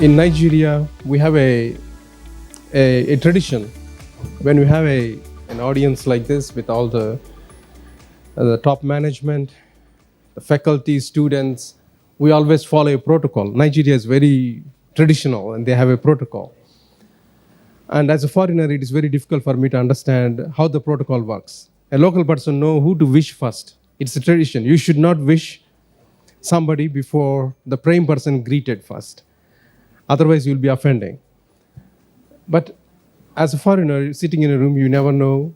In Nigeria, we have a tradition when we have an audience like this with all the top management, the faculty, students, we always follow a protocol. Nigeria is very traditional and they have a protocol. And as a foreigner, it is very difficult for me to understand how the protocol works. A local person knows who to wish first. It's a tradition. You should not wish somebody before the praying person greeted first. Otherwise, you'll be offending. But as a foreigner sitting in a room, you never know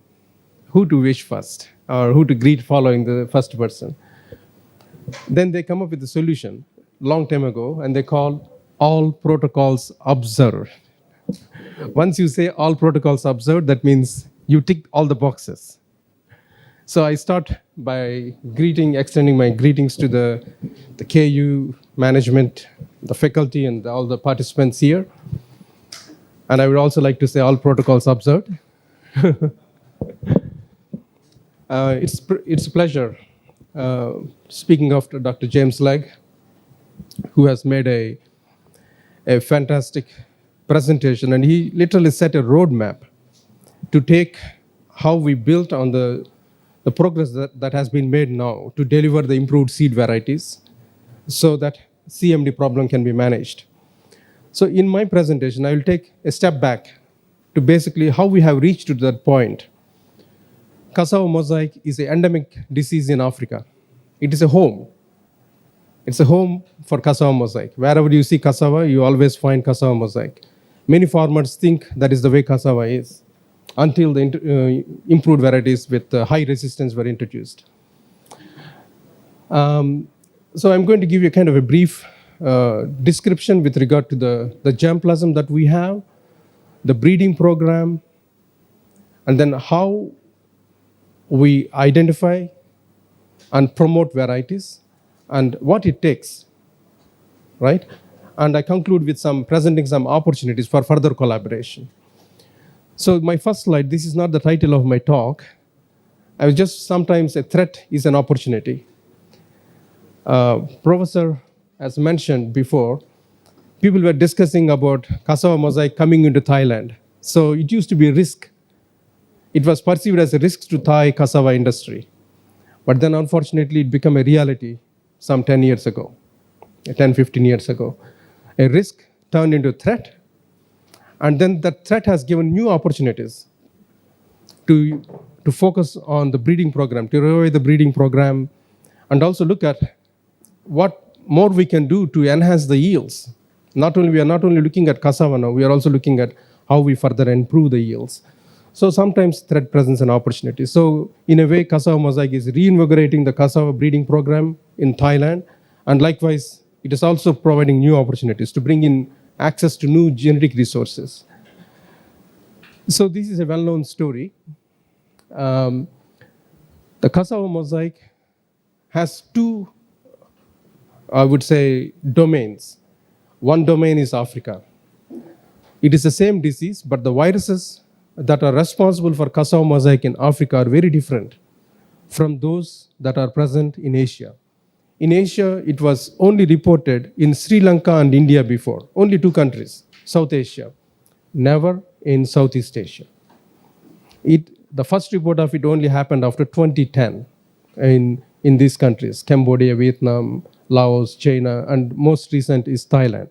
who to wish first or who to greet following the first person. Then they come up with a solution long time ago, and they call all protocols observed. Once you say all protocols observed, that means you tick all the boxes. So I start by extending my greetings to the KU management, the faculty, and all the participants here. And I would also like to say all protocols observed. It's a pleasure speaking of Dr. James Legg, who has made a fantastic presentation, and he literally set a roadmap to take how we built on the progress that has been made now to deliver the improved seed varieties so that CMD problem can be managed. So in my presentation, I will take a step back to basically how we have reached to that point. Cassava mosaic is an endemic disease in Africa. It is a home. It's a home for cassava mosaic. Wherever you see cassava, you always find cassava mosaic. Many farmers think that is the way cassava is until the improved varieties with high resistance were introduced. So I'm going to give you kind of a brief description with regard to the germplasm that we have, the breeding program, and then how we identify and promote varieties and what it takes, right? And I conclude with presenting some opportunities for further collaboration. So my first slide, this is not the title of my talk. I was just sometimes a threat is an opportunity. Professor, as mentioned before, people were discussing about cassava mosaic coming into Thailand. So it used to be a risk. It was perceived as a risk to Thai cassava industry. But then unfortunately, it became a reality some 10 years ago, 10, 15 years ago. A risk turned into a threat. And then that threat has given new opportunities to focus on the breeding program, to revive the breeding program, and also look at what more we can do to enhance the yields. We are not only looking at cassava now, we are also looking at how we further improve the yields. So sometimes threat presents an opportunity. So in a way, cassava mosaic is reinvigorating the cassava breeding program in Thailand. And likewise, it is also providing new opportunities to bring in access to new genetic resources. So this is a well-known story. The cassava mosaic has two, I would say, domains. One domain is Africa. It is the same disease, but the viruses that are responsible for cassava mosaic in Africa are very different from those that are present in Asia. In Asia, it was only reported in Sri Lanka and India before, only two countries, South Asia, never in Southeast Asia. The first report of it only happened after 2010 in these countries, Cambodia, Vietnam, Laos, China, and most recent is Thailand,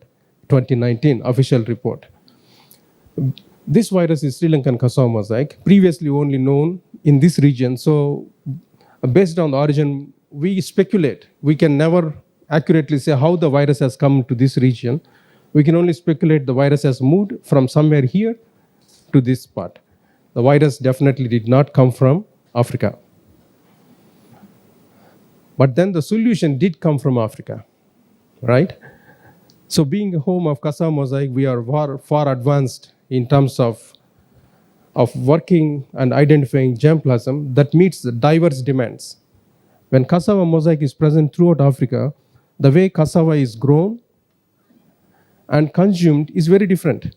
2019 official report. This virus is Sri Lankan cassava mosaic, previously only known in this region. So based on the origin, we speculate. We can never accurately say how the virus has come to this region. We can only speculate the virus has moved from somewhere here to this part. The virus definitely did not come from Africa. But then the solution did come from Africa, right? So being a home of cassava mosaic, we are far advanced in terms of working and identifying germplasm that meets the diverse demands. When cassava mosaic is present throughout Africa, the way cassava is grown and consumed is very different.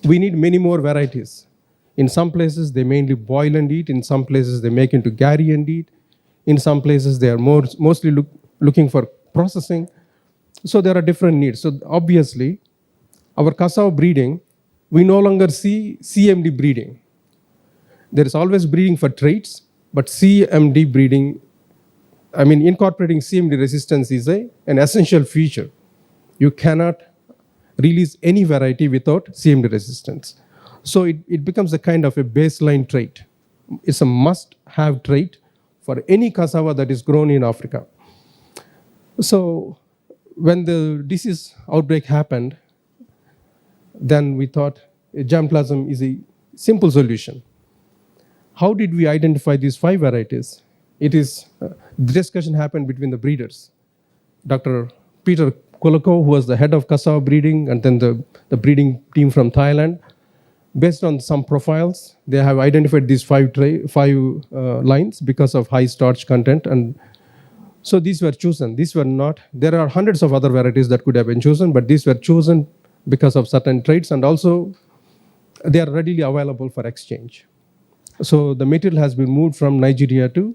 We need many more varieties. In some places, they mainly boil and eat. In some places, they make into gari and eat. In some places, they are mostly looking for processing. So there are different needs. So obviously, our cassava breeding, we no longer see CMD breeding. There is always breeding for traits, but CMD breeding, incorporating CMD resistance is an essential feature. You cannot release any variety without CMD resistance. So it becomes a kind of a baseline trait. It's a must-have trait for any cassava that is grown in Africa. So when the disease outbreak happened, then we thought germplasm is a simple solution. How did we identify these 5 varieties? The discussion happened between the breeders. Dr. Peter Koloko, who was the head of cassava breeding, and then the breeding team from Thailand. Based on some profiles, they have identified these 5 lines because of high starch content. And so these were chosen. These were not, there are hundreds of other varieties that could have been chosen, but these were chosen because of certain traits, and also they are readily available for exchange. So the material has been moved from Nigeria to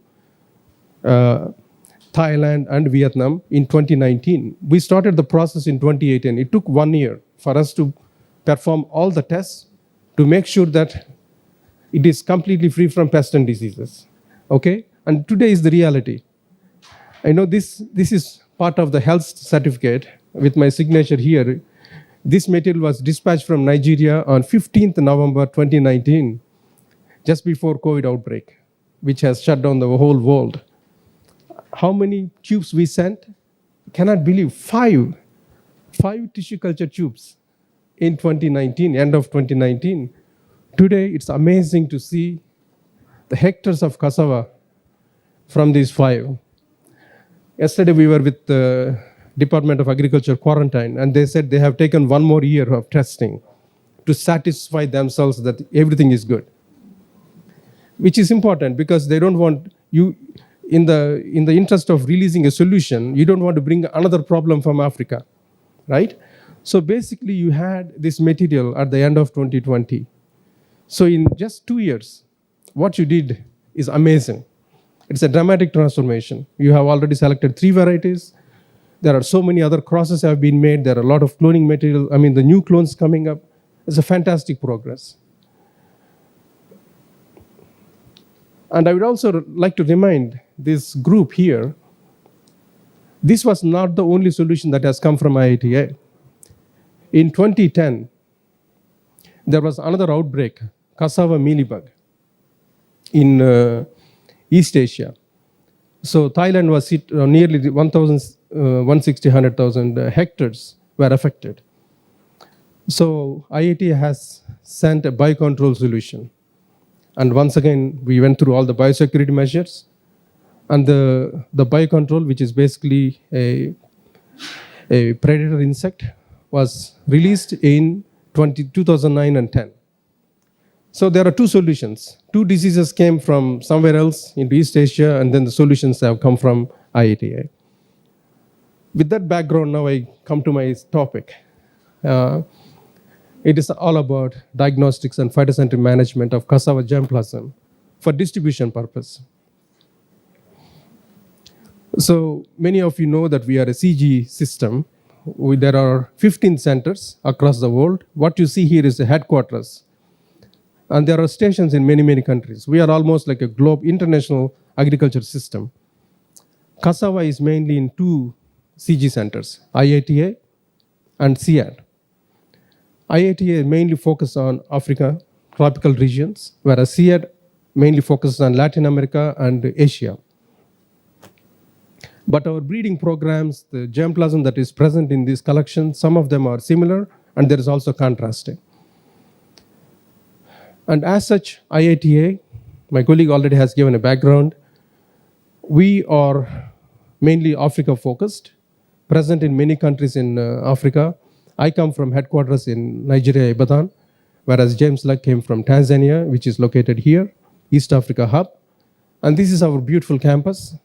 Thailand and Vietnam in 2019. We started the process in 2018. It took 1 year for us to perform all the tests to make sure that it is completely free from pests and diseases. Okay? And today is the reality. I know this is part of the health certificate with my signature here. This material was dispatched from Nigeria on 15th November 2019, just before COVID outbreak, which has shut down the whole world. How many tubes we sent? Cannot believe, 5 tissue culture tubes in 2019, end of 2019. Today, it's amazing to see the hectares of cassava from these 5. Yesterday, we were with the Department of Agriculture quarantine, and they said they have taken 1 more year of testing to satisfy themselves that everything is good, which is important because they don't want you, in the interest of releasing a solution, you don't want to bring another problem from Africa, right? So basically, you had this material at the end of 2020. So in just 2 years, what you did is amazing. It's a dramatic transformation. You have already selected 3 varieties. There are so many other crosses have been made. There are a lot of cloning material. The new clones coming up. It's a fantastic progress. And I would also like to remind this group here, this was not the only solution that has come from IITA. In 2010, there was another outbreak, cassava mealybug, in East Asia. So Thailand was nearly 160,000 hectares were affected. So IITA has sent a biocontrol solution. And once again, we went through all the biosecurity measures. And the biocontrol, which is basically a predator insect, was released in 2009 and 10. So there are 2 solutions. 2 diseases came from somewhere else into East Asia, and then the solutions have come from IITA. With that background, now I come to my topic. It is all about diagnostics and phytosanitary management of cassava germplasm for distribution purpose. So many of you know that we are a CG system. There are 15 centers across the world. What you see here is the headquarters. And there are stations in many, many countries. We are almost like a international agriculture system. Cassava is mainly in 2 CG centers, IITA and CIAT. IITA mainly focuses on Africa, tropical regions, whereas CIAT mainly focuses on Latin America and Asia. But our breeding programs, the germplasm that is present in these collections, some of them are similar, and there is also contrasting. And as such, IITA, my colleague already has given a background, we are mainly Africa-focused, present in many countries in Africa. I come from headquarters in Nigeria, Ibadan, whereas James Luck came from Tanzania, which is located here, East Africa Hub. And this is our beautiful campus.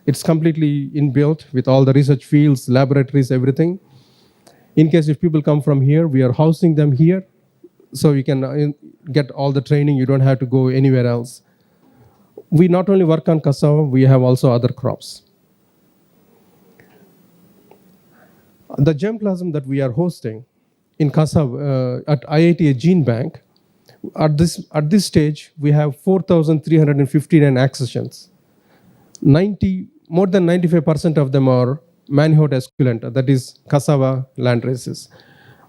It's completely inbuilt with all the research fields, laboratories, everything. In case if people come from here, we are housing them here, so you can get all the training. You don't have to go anywhere else. We not only work on cassava, we have also other crops. The germplasm that we are hosting in cassava at IITA Gene Bank, at this stage, we have 4,359 accessions. More than 95% of them are manihot esculenta, that is cassava land races.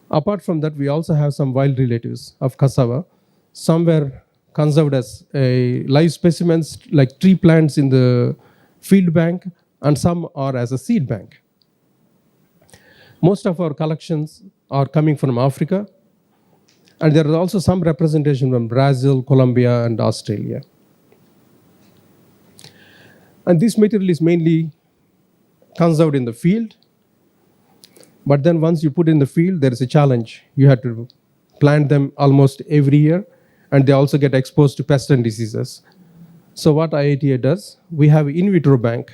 Apart from that, we also have some wild relatives of cassava. Some were conserved as live specimens like tree plants in the field bank, and some are as a seed bank. Most of our collections are coming from Africa, and there is also some representation from Brazil, Colombia, and Australia. And this material is mainly conserved in the field. But then once you put in the field, there is a challenge. You have to plant them almost every year, and they also get exposed to pests and diseases. So what IITA does, we have an in vitro bank.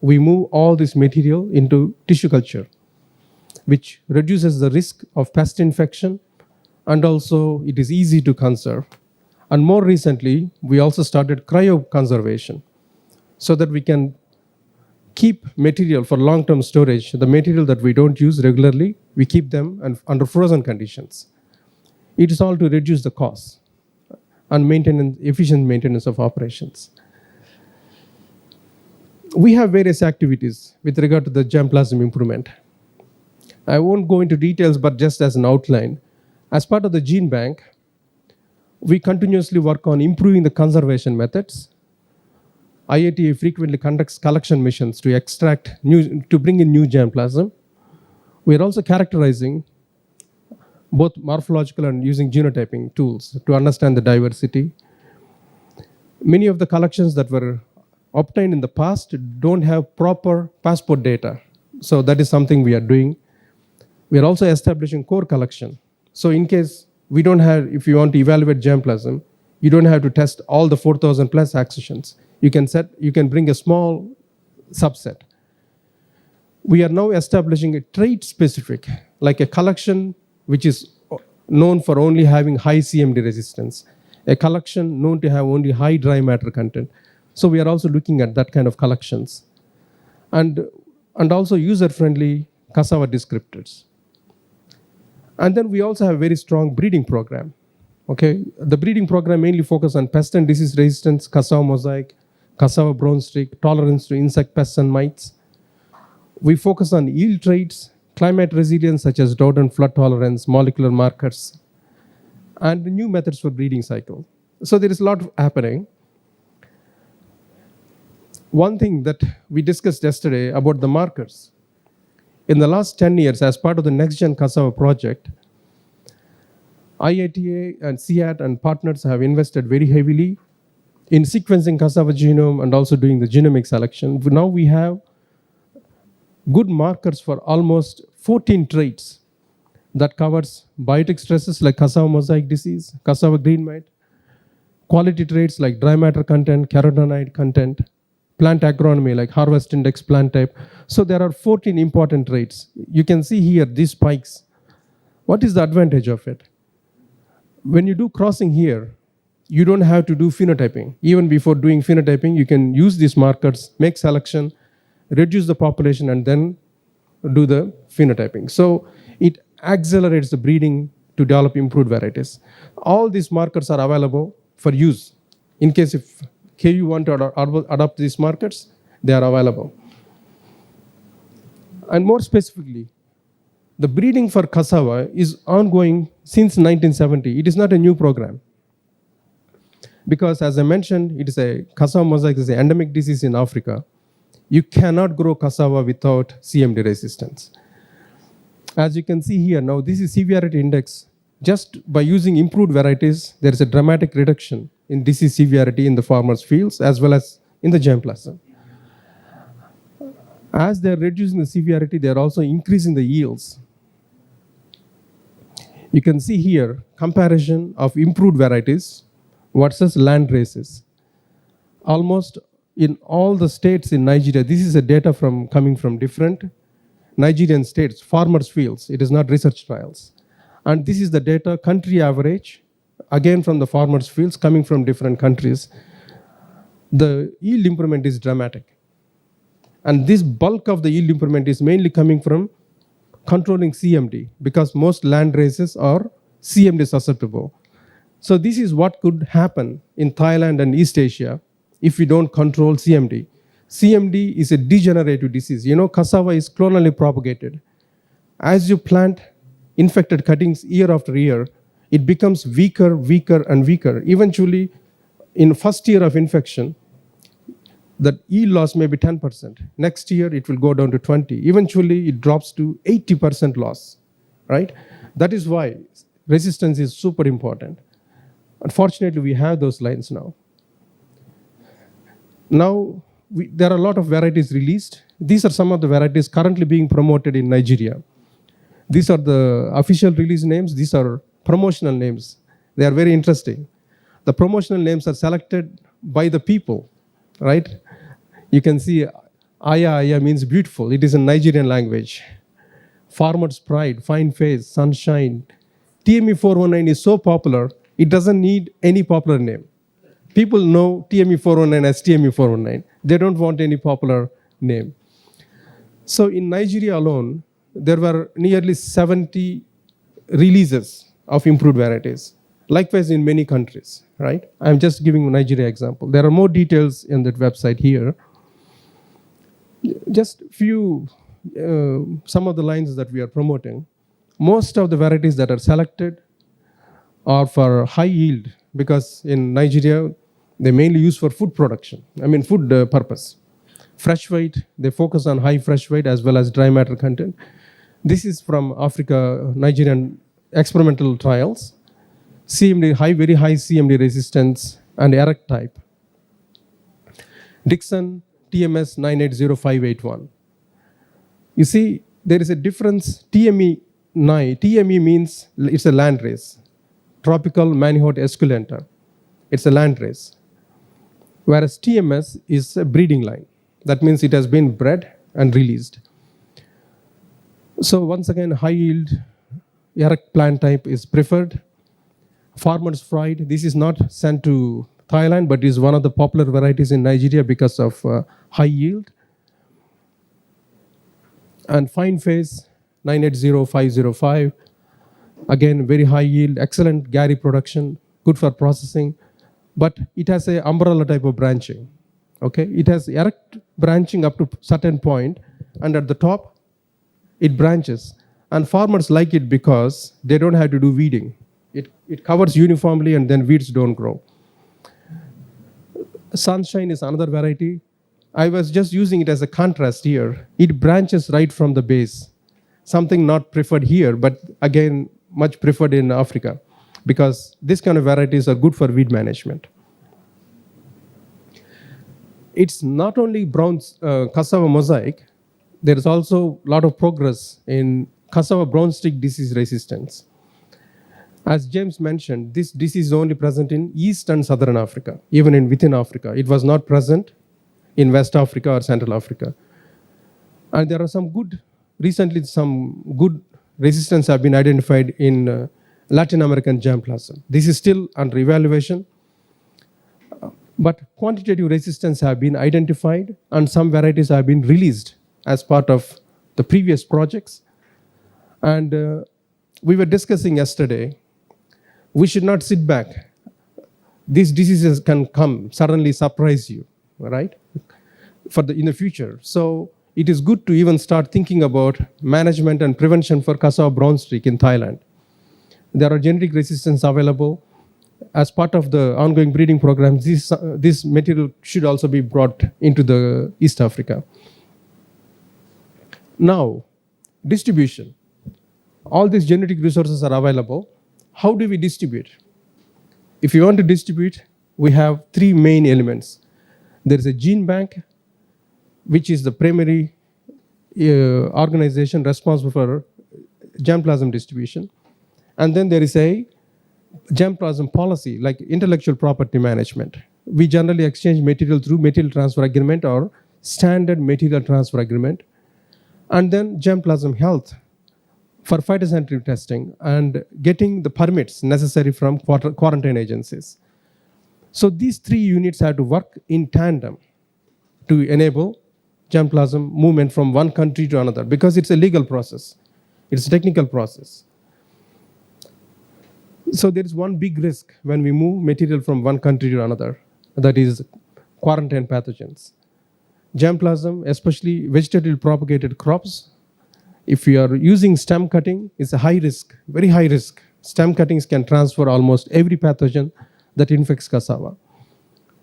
We move all this material into tissue culture, which reduces the risk of pest infection, and also it is easy to conserve. And more recently, we also started cryoconservation so that we can keep material for long-term storage. The material that we don't use regularly, we keep them under frozen conditions. It is all to reduce the cost and efficient maintenance of operations. We have various activities with regard to the germplasm improvement. I won't go into details, but just as an outline, as part of the gene bank, we continuously work on improving the conservation methods. IITA frequently conducts collection missions to bring in new germplasm. We are also characterizing both morphological and using genotyping tools to understand the diversity. Many of the collections that were obtained in the past don't have proper passport data. So that is something we are doing. We are also establishing core collection. So in case we don't have, if you want to evaluate germplasm, you don't have to test all the 4,000 plus accessions. You can bring a small subset. We are now establishing a trait specific, like a collection which is known for only having high CMD resistance, a collection known to have only high dry matter content. So we are also looking at that kind of collections. And also user-friendly cassava descriptors. And then we also have a very strong breeding program. Okay, the breeding program mainly focuses on pest and disease resistance, cassava mosaic, cassava brown streak, tolerance to insect pests and mites. We focus on yield traits, climate resilience such as drought and flood tolerance, molecular markers, and new methods for breeding cycle. So there is a lot happening. One thing that we discussed yesterday about the markers. In the last 10 years, as part of the Next Gen Cassava project, IITA and CIAT and partners have invested very heavily in sequencing cassava genome and also doing the genomic selection. Now we have good markers for almost 14 traits that covers biotic stresses like cassava mosaic disease, cassava green mite, quality traits like dry matter content, carotenoid content, plant agronomy like harvest index, plant type. So there are 14 important traits. You can see here these spikes. What is the advantage of it? When you do crossing here, you don't have to do phenotyping. Even before doing phenotyping, you can use these markers, make selection, reduce the population, and then do the phenotyping. So it accelerates the breeding to develop improved varieties. All these markers are available for use. In case if KU want to adopt these markers, they are available. And more specifically, the breeding for cassava is ongoing since 1970. It is not a new program. Because as I mentioned, it is a cassava mosaic is an endemic disease in Africa. You cannot grow cassava without CMD resistance. As you can see here now, this is severity index. Just by using improved varieties, there is a dramatic reduction in disease severity in the farmers' fields as well as in the germplasm. As they're reducing the severity, they're also increasing the yields. You can see here comparison of improved varieties versus land races. Almost in all the states in Nigeria, this is a data coming from different Nigerian states, farmers' fields. It is not research trials. And this is the data, country average, again from the farmers' fields coming from different countries. The yield improvement is dramatic. And this bulk of the yield improvement is mainly coming from controlling CMD because most land races are CMD susceptible. So this is what could happen in Thailand and East Asia if we don't control CMD. CMD is a degenerative disease. You know, cassava is clonally propagated. As you plant infected cuttings year after year, it becomes weaker, weaker, and weaker. Eventually, in first year of infection, the yield loss may be 10%. Next year, it will go down to 20. Eventually, it drops to 80% loss, right? That is why resistance is super important. Unfortunately, we have those lines now. Now, there are a lot of varieties released. These are some of the varieties currently being promoted in Nigeria. These are the official release names. These are promotional names. They are very interesting. The promotional names are selected by the people, right? You can see IITA means beautiful. It is in Nigerian language. Farmer's pride, fine face, sunshine. TME 419 is so popular, it doesn't need any popular name. People know TME 419 as TME 419. They don't want any popular name. So in Nigeria alone, there were nearly 70 releases of improved varieties. Likewise in many countries, right? I'm just giving Nigeria example. There are more details in that website here. Just few, some of the lines that we are promoting. Most of the varieties that are selected are for high yield because in Nigeria, they mainly use for food production, food purpose. Fresh weight, they focus on high fresh weight as well as dry matter content. This is from Africa, Nigerian experimental trials. CMD, very high CMD resistance and erect type. Dixon, TMS 980581. You see, there is a difference. TME means it's a land race. Tropical Manihot esculenta. It's a land race. Whereas TMS is a breeding line. That means it has been bred and released. So once again, high yield, erect plant type is preferred. Farmer's pride, this is not sent to Thailand, but is one of the popular varieties in Nigeria because of high yield. And fine face, 980505. Again, very high yield, excellent Gary production, good for processing, but it has a umbrella type of branching. Okay, it has erect branching up to certain point, and at the top, it branches. And farmers like it because they don't have to do weeding. It covers uniformly and then weeds don't grow. Sunshine is another variety. I was just using it as a contrast here. It branches right from the base. Something not preferred here, but again, much preferred in Africa because this kind of varieties are good for weed management. It's not only brown cassava mosaic, there is also a lot of progress in cassava brown stick disease resistance. As James mentioned, this disease is only present in East and Southern Africa, even within Africa. It was not present in West Africa or Central Africa. And there are recently some good resistance have been identified in Latin American germplasm. This is still under evaluation, but quantitative resistance have been identified and some varieties have been released as part of the previous projects. And we were discussing yesterday, we should not sit back. These diseases can come, suddenly surprise you, right? In the future. So it is good to even start thinking about management and prevention for cassava brown streak in Thailand. There are genetic resistance available. As part of the ongoing breeding programs, this material should also be brought into the East Africa. Now, distribution. All these genetic resources are available. How do we distribute? If you want to distribute, we have three main elements. There is a gene bank, which is the primary organization responsible for germplasm distribution. And then there is a germplasm policy, like intellectual property management. We generally exchange material through material transfer agreement or standard material transfer agreement. And then germplasm health for phytosanitary testing and getting the permits necessary from quarantine agencies. So these three units have to work in tandem to enable germplasm movement from one country to another because it's a legal process. It's a technical process. So there is one big risk when we move material from one country to another, that is quarantine pathogens. Germplasm, especially vegetative propagated crops, if you are using stem cutting, it's a high risk, very high risk. Stem cuttings can transfer almost every pathogen that infects cassava.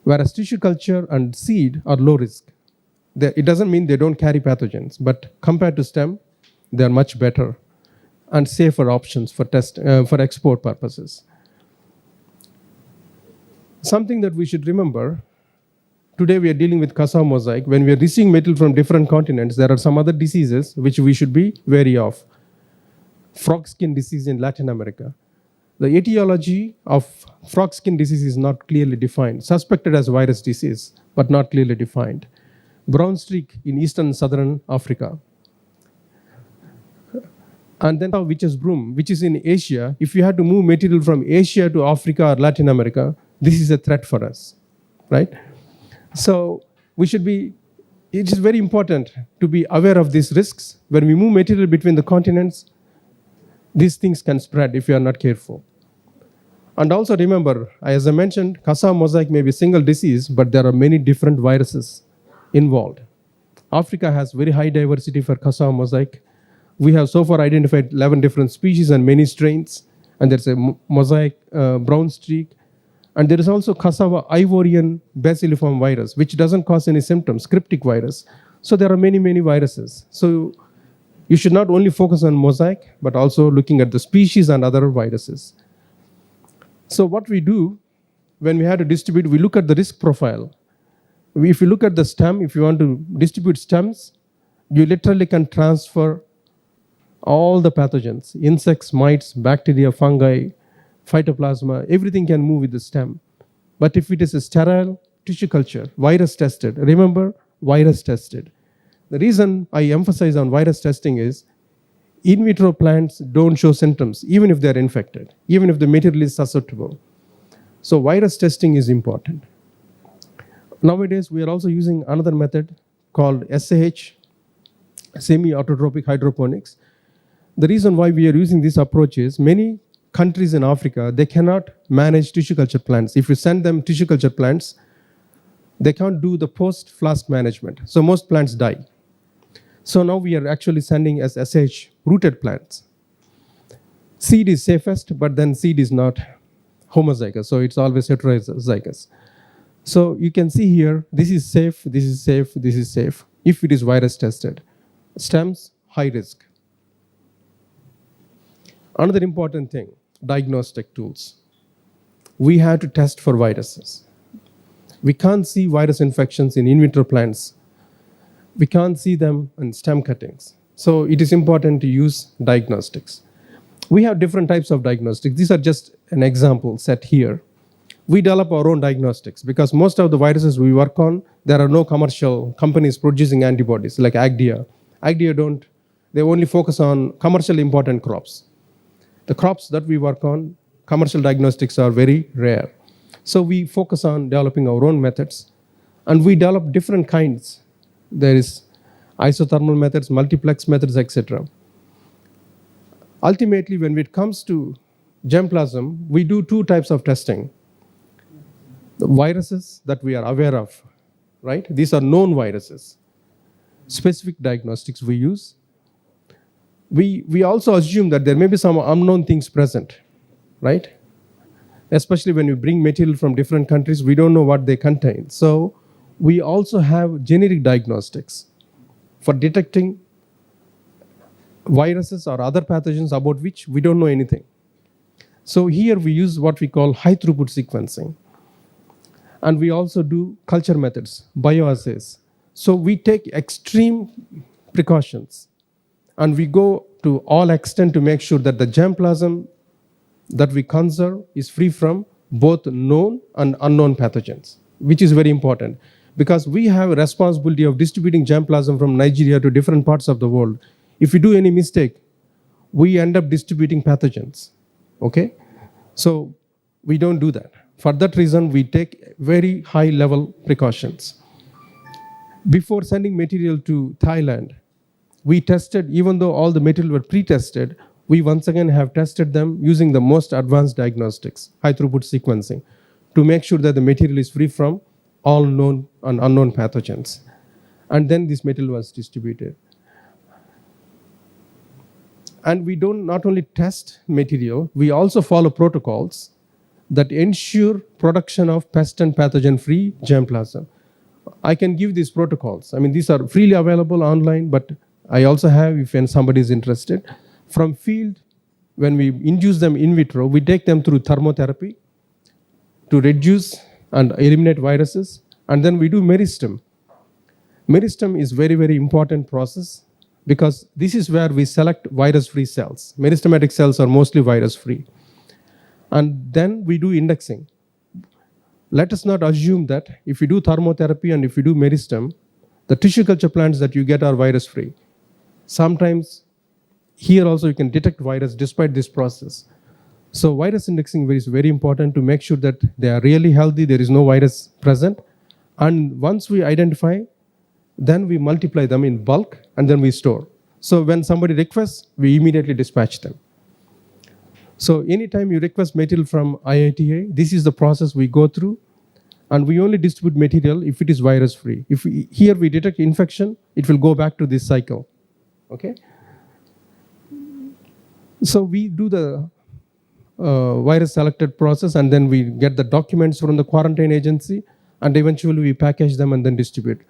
Whereas tissue culture and seed are low risk. It doesn't mean they don't carry pathogens, but compared to stem, they are much better and safer options for for export purposes. Something that we should remember, today we are dealing with cassava mosaic. When we are receiving material from different continents, there are some other diseases which we should be wary of. Frog skin disease in Latin America. The etiology of frog skin disease is not clearly defined, suspected as virus disease, but not clearly defined. Brown streak in eastern and southern Africa. And then witch's broom, which is in Asia. If you had to move material from Asia to Africa or Latin America, this is a threat for us, right? So it is very important to be aware of these risks. When we move material between the continents, these things can spread if you are not careful. And also remember, as I mentioned, cassava mosaic may be a single disease, but there are many different viruses involved. Africa has very high diversity for cassava mosaic. We have so far identified 11 different species and many strains, and there's a mosaic brown streak. And there is also cassava Ivorian bacilliform virus, which doesn't cause any symptoms, cryptic virus. So there are many, many viruses. So you should not only focus on mosaic, but also looking at the species and other viruses. So what we do when we have to distribute, we look at the risk profile. If you look at the stem, if you want to distribute stems, you literally can transfer all the pathogens, insects, mites, bacteria, fungi, phytoplasma, everything can move with the stem. But if it is a sterile tissue culture, virus tested, remember, virus tested. The reason I emphasize on virus testing is in vitro plants don't show symptoms, even if they're infected, even if the material is susceptible. So virus testing is important. Nowadays, we are also using another method called SAH, semi-autotrophic hydroponics. The reason why we are using this approach is many countries in Africa, they cannot manage tissue culture plants. If you send them tissue culture plants, they can't do the post-flask management. So most plants die. So now we are actually sending as SH rooted plants. Seed is safest, but then seed is not homozygous. So it's always heterozygous. So you can see here, this is safe, this is safe, this is safe. If it is virus tested. Stems, high risk. Another important thing, diagnostic tools. We have to test for viruses. We can't see virus infections in vitro plants. We can't see them in stem cuttings. So it is important to use diagnostics. We have different types of diagnostics. These are just an example set here. We develop our own diagnostics because most of the viruses we work on, there are no commercial companies producing antibodies like IITA. IITA they only focus on commercially important crops. The crops that we work on, commercial diagnostics are very rare. So we focus on developing our own methods, and we develop different kinds. There is isothermal methods, multiplex methods, etc. Ultimately, when it comes to germplasm, we do two types of testing. The viruses that we are aware of, right? These are known viruses. Specific diagnostics we use. We also assume that there may be some unknown things present, right? Especially when we bring material from different countries, we don't know what they contain. So we also have generic diagnostics for detecting viruses or other pathogens about which we don't know anything. So here we use what we call high throughput sequencing. And we also do culture methods, bioassays. So we take extreme precautions and we go to all extent to make sure that the germplasm that we conserve is free from both known and unknown pathogens, which is very important because we have a responsibility of distributing germplasm from Nigeria to different parts of the world. If we do any mistake, we end up distributing pathogens, okay? So we don't do that. For that reason, we take very high level precautions. Before sending material to Thailand, we tested, even though all the material were pre-tested, we once again have tested them using the most advanced diagnostics, high throughput sequencing, to make sure that the material is free from all known and unknown pathogens. And then this material was distributed. And we don't not only test material, we also follow protocols that ensure production of pest and pathogen-free germplasm. I can give these protocols. I mean, these are freely available online, but I also have, if somebody is interested, from field, when we induce them in vitro, we take them through thermotherapy to reduce and eliminate viruses, and then we do meristem. Meristem is very, very important process because this is where we select virus-free cells. Meristematic cells are mostly virus-free. And then we do indexing. Let us not assume that if you do thermotherapy and if you do meristem, the tissue culture plants that you get are virus-free. Sometimes here also you can detect virus despite this process. So virus indexing is very important to make sure that they are really healthy, there is no virus present. And once we identify, then we multiply them in bulk and then we store. So when somebody requests, we immediately dispatch them. So anytime you request material from IITA, this is the process we go through, and we only distribute material if it is virus-free. If here we detect infection, it will go back to this cycle. Okay? So we do the virus selected process, and then we get the documents from the quarantine agency, and eventually we package them and then distribute.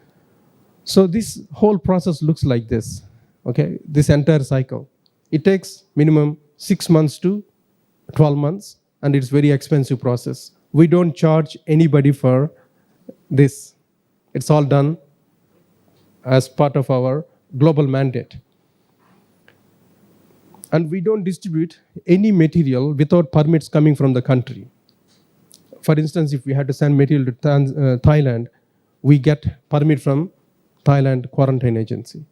So this whole process looks like this. Okay? This entire cycle. It takes minimum 6 months to 12 months, and it's very expensive process. We don't charge anybody for this. It's all done as part of our global mandate. And we don't distribute any material without permits coming from the country. For instance, if we had to send material to Thailand, we get permit from Thailand quarantine agency.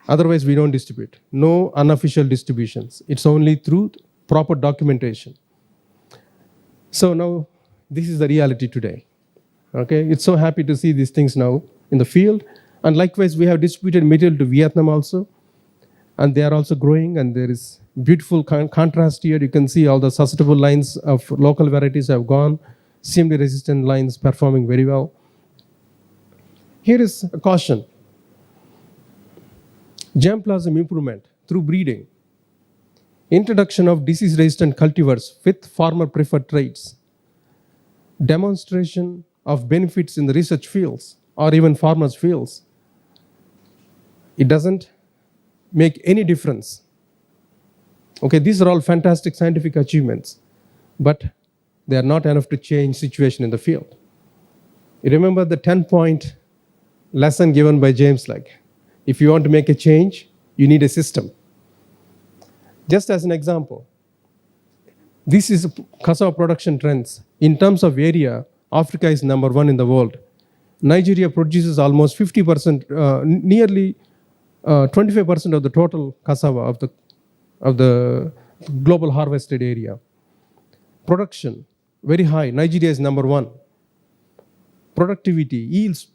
Otherwise, we don't distribute. No unofficial distributions. It's only through proper documentation. So now, this is the reality today. Okay, it's so happy to see these things now in the field. And likewise, we have distributed material to Vietnam also. And they are also growing, and there is beautiful contrast here. You can see all the susceptible lines of local varieties have gone, CMD resistant lines performing very well. Here is a caution. Germplasm improvement through breeding. Introduction of disease-resistant cultivars with farmer-preferred traits. Demonstration of benefits in the research fields or even farmers' fields. It doesn't make any difference. Okay, these are all fantastic scientific achievements, but they are not enough to change situation in the field. You remember the 10-point lesson given by James Legge. If you want to make a change, you need a system. Just as an example, this is cassava production trends. In terms of area, Africa is number 1 in the world. Nigeria produces almost 50%, nearly 25% of the total cassava of the global harvested area. Production, very high. Nigeria is number 1. Productivity, yields,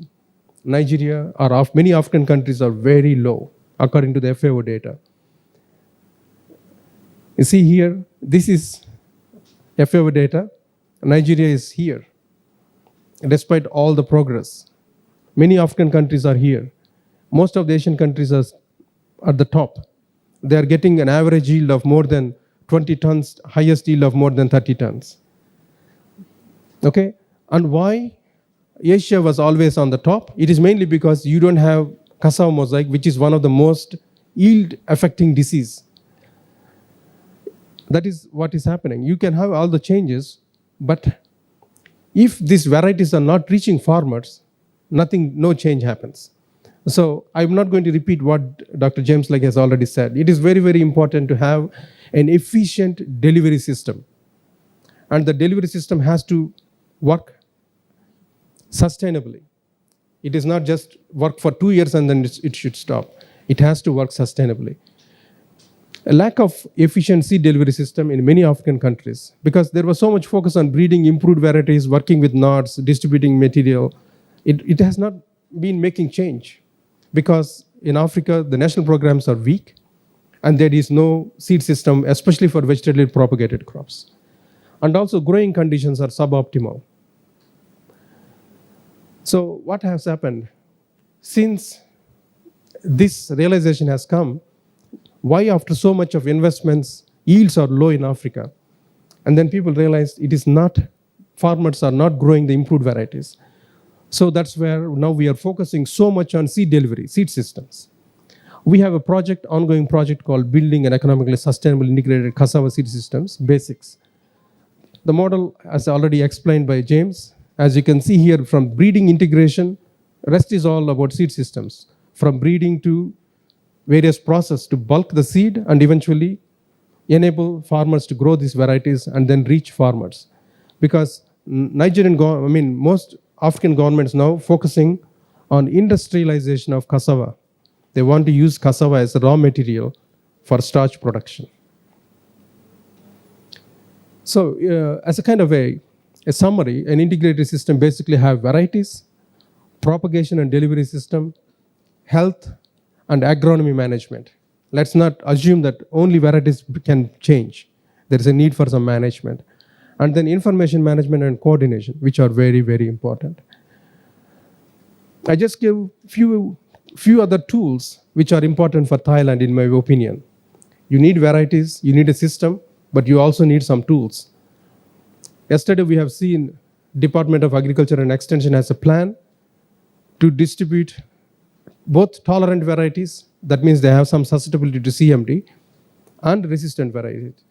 Nigeria or many African countries are very low, according to the FAO data. You see here, this is FAO data. Nigeria is here, despite all the progress. Many African countries are here. Most of the Asian countries are at the top. They are getting an average yield of more than 20 tons, highest yield of more than 30 tons. Okay, and why Asia was always on the top? It is mainly because you don't have cassava mosaic, which is one of the most yield affecting disease. That is what is happening. You can have all the changes, but if these varieties are not reaching farmers, no change happens. So I'm not going to repeat what Dr. James Legge has already said. It is very, very important to have an efficient delivery system. And the delivery system has to work sustainably. It is not just work for 2 years and then it should stop. It has to work sustainably. A lack of efficient seed delivery system in many African countries, because there was so much focus on breeding improved varieties, working with nodes, distributing material. It has not been making change, because in Africa, the national programs are weak, and there is no seed system, especially for vegetatively propagated crops. And also growing conditions are suboptimal. So what has happened? Since this realization has come, why after so much of investments, yields are low in Africa? And then people realized it is not, farmers are not growing the improved varieties. So that's where now we are focusing so much on seed delivery, seed systems. We have a project, ongoing project called Building an Economically Sustainable Integrated Cassava Seed Systems, BASICS. The model, as already explained by James, as you can see here, from breeding integration, rest is all about seed systems. From breeding to various process to bulk the seed and eventually enable farmers to grow these varieties and then reach farmers. Because most African governments now focusing on industrialization of cassava. They want to use cassava as a raw material for starch production. So as a kind of a summary, an integrated system basically have varieties, propagation and delivery system, health, and agronomy management. Let's not assume that only varieties can change. There is a need for some management. And then information management and coordination, which are very, very important. I just give few other tools which are important for Thailand, in my opinion. You need varieties, you need a system, but you also need some tools. Yesterday we have seen Department of Agriculture and Extension has a plan to distribute both tolerant varieties, that means they have some susceptibility to CMD, and resistant varieties.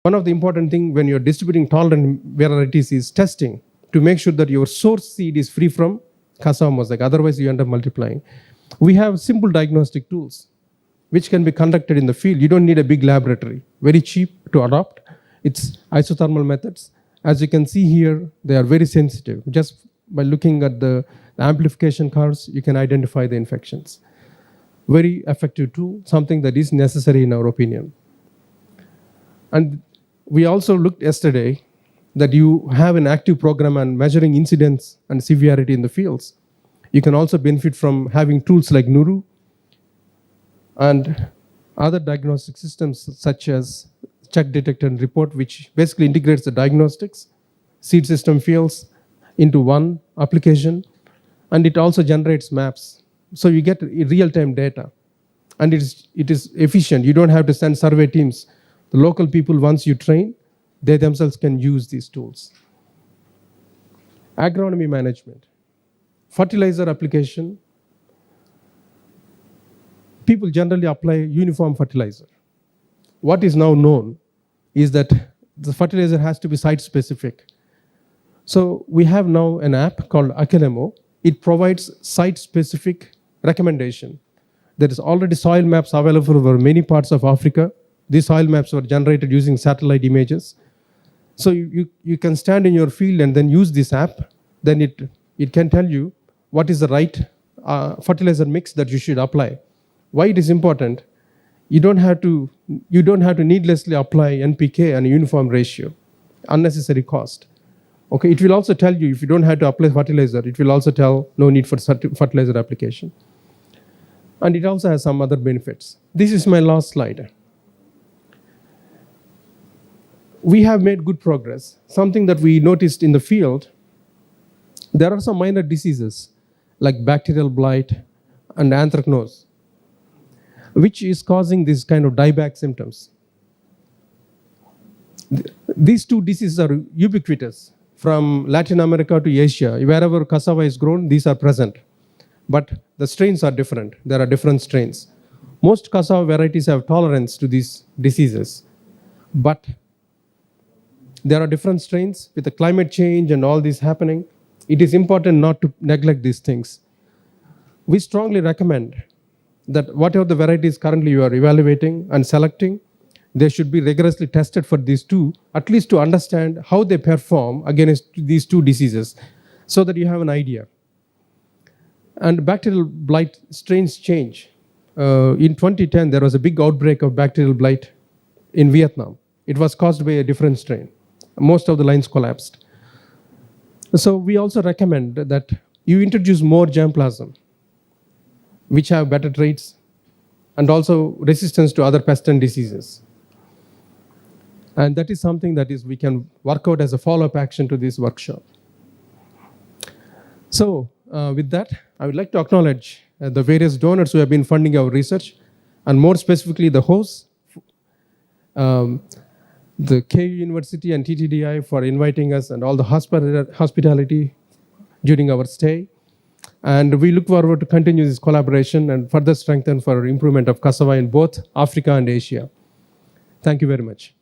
One of the important things when you're distributing tolerant varieties is testing to make sure that your source seed is free from cassava mosaic, otherwise you end up multiplying. We have simple diagnostic tools which can be conducted in the field. You don't need a big laboratory, very cheap to adopt. It's isothermal methods. As you can see here, they are very sensitive. Just by looking at the amplification curves, you can identify the infections. Very effective tool, something that is necessary in our opinion. And we also looked yesterday that you have an active program on measuring incidence and severity in the fields. You can also benefit from having tools like Nuru and other diagnostic systems such as check, detect, and report, which basically integrates the diagnostics, seed system fields into one application, and it also generates maps. So you get real-time data, and it is efficient. You don't have to send survey teams. The local people, once you train, they themselves can use these tools. Agronomy management, fertilizer application. People generally apply uniform fertilizer. What is now known is that the fertilizer has to be site-specific. So we have now an app called Akelemo. It provides site-specific recommendation. There is already soil maps available over many parts of Africa. These soil maps were generated using satellite images. So you can stand in your field and then use this app. Then it can tell you what is the right fertilizer mix that you should apply. Why it is important? You don't have to needlessly apply NPK and a uniform ratio, unnecessary cost. Okay, it will also tell you if you don't have to apply fertilizer, it will also tell no need for fertilizer application. And it also has some other benefits. This is my last slide. We have made good progress. Something that we noticed in the field, there are some minor diseases like bacterial blight and anthracnose, which is causing this kind of dieback symptoms. These two diseases are ubiquitous from Latin America to Asia. Wherever cassava is grown, these are present. But the strains are different. There are different strains. Most cassava varieties have tolerance to these diseases. But there are different strains with the climate change and all this happening. It is important not to neglect these things. We strongly recommend that whatever the varieties currently you are evaluating and selecting, they should be rigorously tested for these two, at least to understand how they perform against these two diseases, so that you have an idea. And bacterial blight strains change. In 2010, there was a big outbreak of bacterial blight in Vietnam. It was caused by a different strain. Most of the lines collapsed. So we also recommend that you introduce more germplasm. which have better traits, and also resistance to other pests and diseases. And that is something that we can work out as a follow-up action to this workshop. So with that, I would like to acknowledge the various donors who have been funding our research, and more specifically the hosts, the KU University and TTDI for inviting us, and all the hospitality during our stay. And we look forward to continue this collaboration and further strengthen for improvement of cassava in both Africa and Asia. Thank you very much.